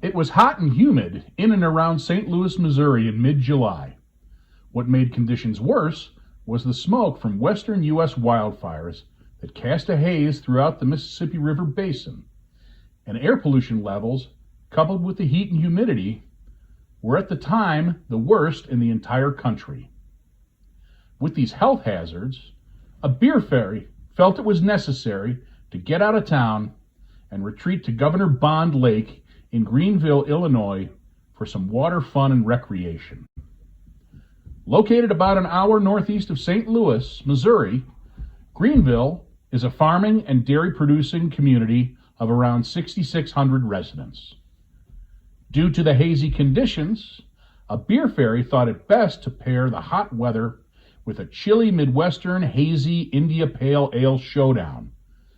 It was hot and humid in and around St. Louis, Missouri in mid-July. What made conditions worse was the smoke from western U.S. wildfires that cast a haze throughout the Mississippi River Basin, and air pollution levels, coupled with the heat and humidity, were at the time the worst in the entire country. With these health hazards, a beer fairy felt it was necessary to get out of town and retreat to Governor Bond Lake in Greenville, Illinois, for some water fun and recreation. Located about an hour northeast of St. Louis, Missouri, Greenville is a farming and dairy producing community of around 6,600 residents. Due to the hazy conditions, a beer fairy thought it best to pair the hot weather with a chilly Midwestern Hazy India Pale Ale showdown,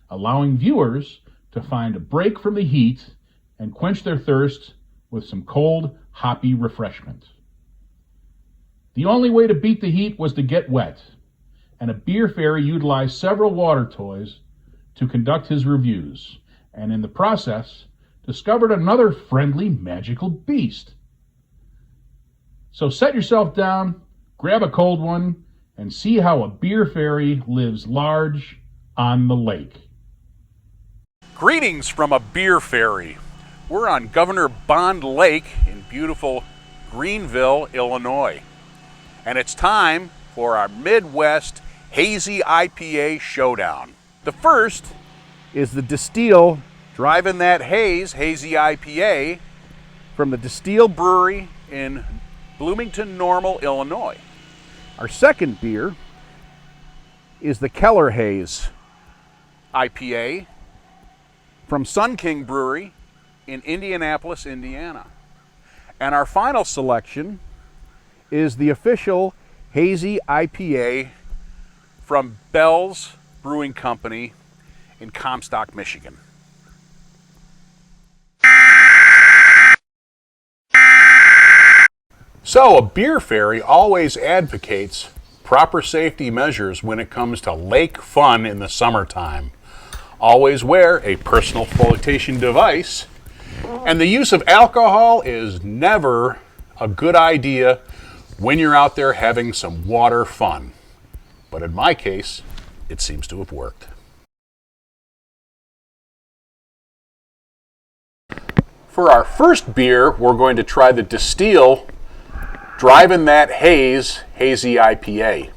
allowing viewers to find a break from the heat and quench their thirst with some cold, hoppy refreshment. The only way to beat the heat was to get wet, and a beer fairy utilized several water toys to conduct his reviews, and in the process, discovered another friendly, magical beast. So set yourself down, grab a cold one, and see how a beer fairy lives large on the lake. Greetings from a beer fairy. We're on Governor Bond Lake in beautiful Greenville, Illinois. And it's time for our Midwest Hazy IPA showdown. The first is the Distill Driving That Haze Hazy IPA from the Distill Brewery in Bloomington Normal, Illinois. Our second beer is the Keller Haze IPA from Sun King Brewery in Indianapolis, Indiana. And our final selection is the official Hazy IPA from Bell's Brewing Company in Comstock, Michigan. So, a beer fairy always advocates proper safety measures when it comes to lake fun in the summertime. Always wear a personal flotation device, and the use of alcohol is never a good idea when you're out there having some water fun. But in my case, it seems to have worked. For our first beer, we're going to try the Distill Driving That Haze Hazy IPA.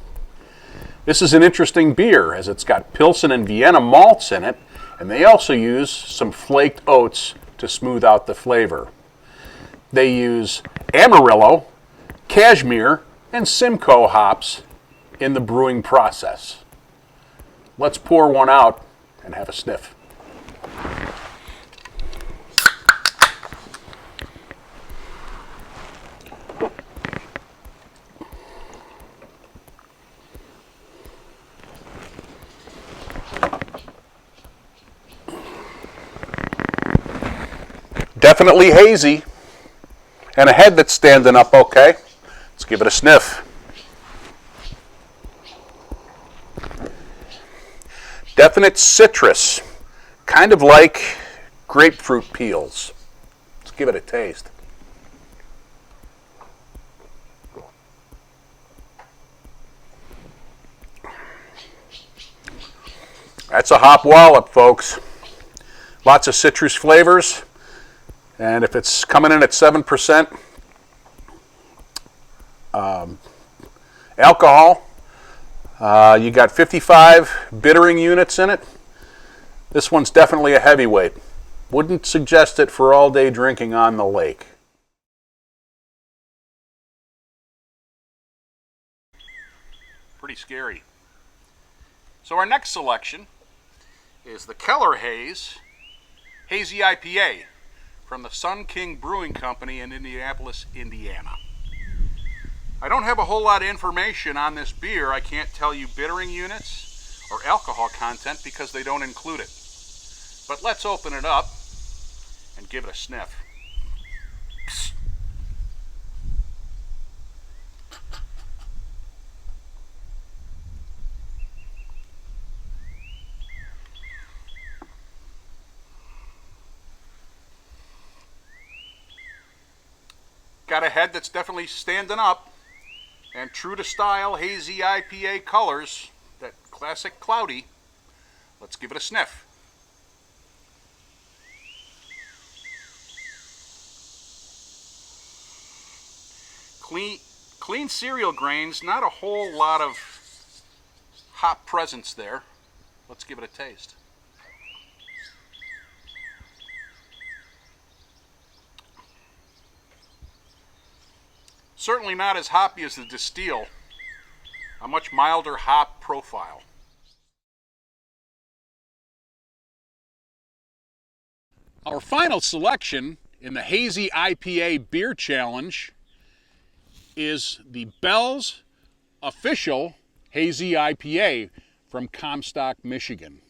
This is an interesting beer as it's got Pilsen and Vienna malts in it, and they also use some flaked oats to smooth out the flavor. They use Amarillo, Cashmere, and Simcoe hops in the brewing process. Let's pour one out and have a sniff. Definitely hazy, and a head that's standing up okay. Let's give it a sniff. Definite citrus, kind of like grapefruit peels. Let's give it a taste. That's a hop wallop, folks. Lots of citrus flavors. And if it's coming in at 7% alcohol, you got 55 bittering units in it. This one's definitely a heavyweight. Wouldn't suggest it for all-day drinking on the lake. Pretty scary. So our next selection is the Keller Haze Hazy IPA from the Sun King Brewing Company in Indianapolis, Indiana. I don't have a whole lot of information on this beer. I can't tell you bittering units or alcohol content because they don't include it. But let's open it up and give it a sniff. Psst. got a head that's definitely standing up, and true to style hazy IPA colors, that classic cloudy. Let's give it a sniff. Clean cereal grains, not a whole lot of hop presence there. Let's give it a taste. Certainly not as hoppy as the Distill. A much milder hop profile. Our final selection in the Hazy IPA Beer Challenge is the Bell's official Hazy IPA from Comstock, Michigan.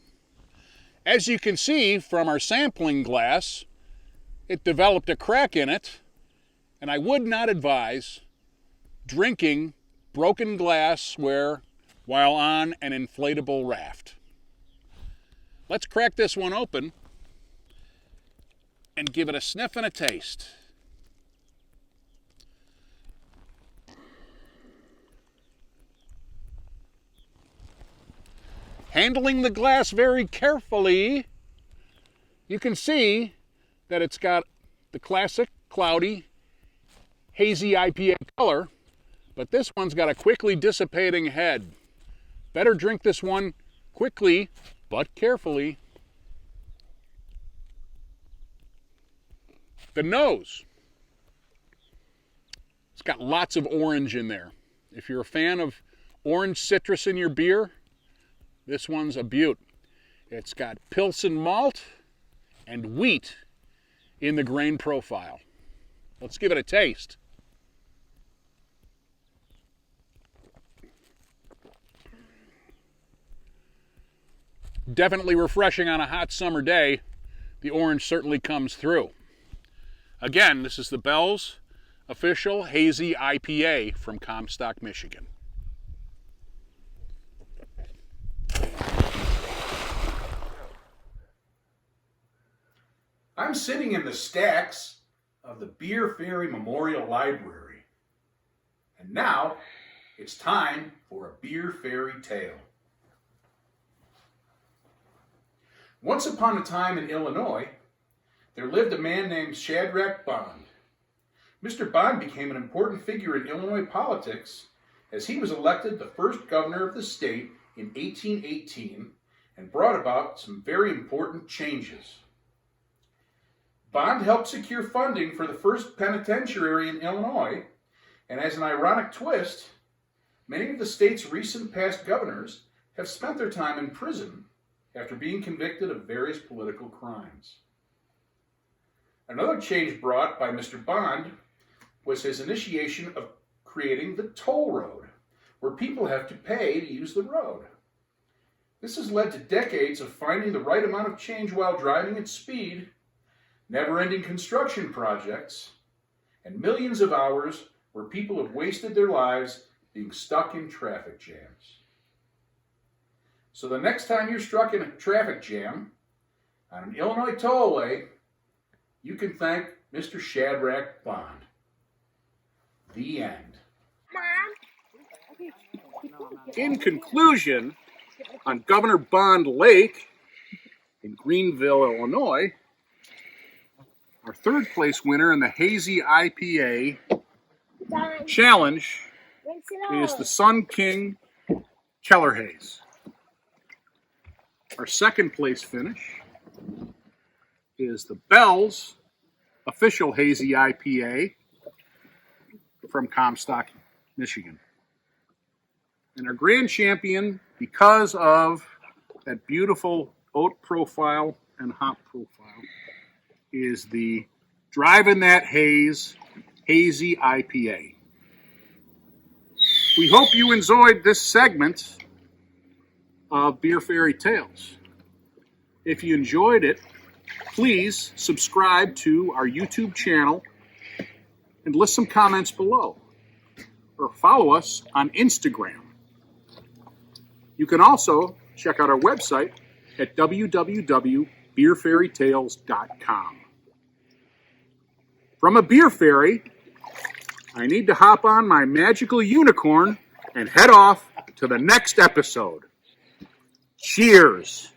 As you can see from our sampling glass, it developed a crack in it, and I would not advise drinking broken glassware while on an inflatable raft. Let's crack this one open and give it a sniff and a taste. Handling the glass very carefully, you can see that it's got the classic cloudy hazy IPA color, but this one's got a quickly dissipating head. Better drink this one quickly but carefully. The nose. It's got lots of orange in there. If you're a fan of orange citrus in your beer, this one's a beaut. It's got Pilsen malt and wheat in the grain profile. Let's give it a taste. Definitely refreshing on a hot summer day. The orange certainly comes through. Again, this is the Bell's official Hazy IPA from Comstock, Michigan. I'm sitting in the stacks of the Beer Fairy Memorial Library. And now it's time for a Beer Fairy tale. Once upon a time in Illinois, there lived a man named Shadrach Bond. Mr. Bond became an important figure in Illinois politics as he was elected the first governor of the state in 1818 and brought about some very important changes. Bond helped secure funding for the first penitentiary in Illinois, and as an ironic twist, many of the state's recent past governors have spent their time in prison after being convicted of various political crimes. Another change brought by Mr. Bond was his initiation of creating the toll road, where people have to pay to use the road. This has led to decades of finding the right amount of change while driving at speed, never-ending construction projects, and millions of hours where people have wasted their lives being stuck in traffic jams. So the next time you're struck in a traffic jam on an Illinois tollway, you can thank Mr. Shadrach Bond. The end. In conclusion, on Governor Bond Lake in Greenville, Illinois, our third place winner in the Hazy IPA Challenge is the Sun King Keller Haze. Our second place finish is the Bell's official Hazy IPA from Comstock, Michigan. And our grand champion, because of that beautiful oat profile and hop profile, is the Driving That Haze Hazy IPA. We hope you enjoyed this segment of Beer Fairy Tales. If you enjoyed it, please subscribe to our YouTube channel and list some comments below, or follow us on Instagram. You can also check out our website at www.beerfairytales.com. From a Beer Fairy, I need to hop on my magical unicorn and head off to the next episode. Cheers.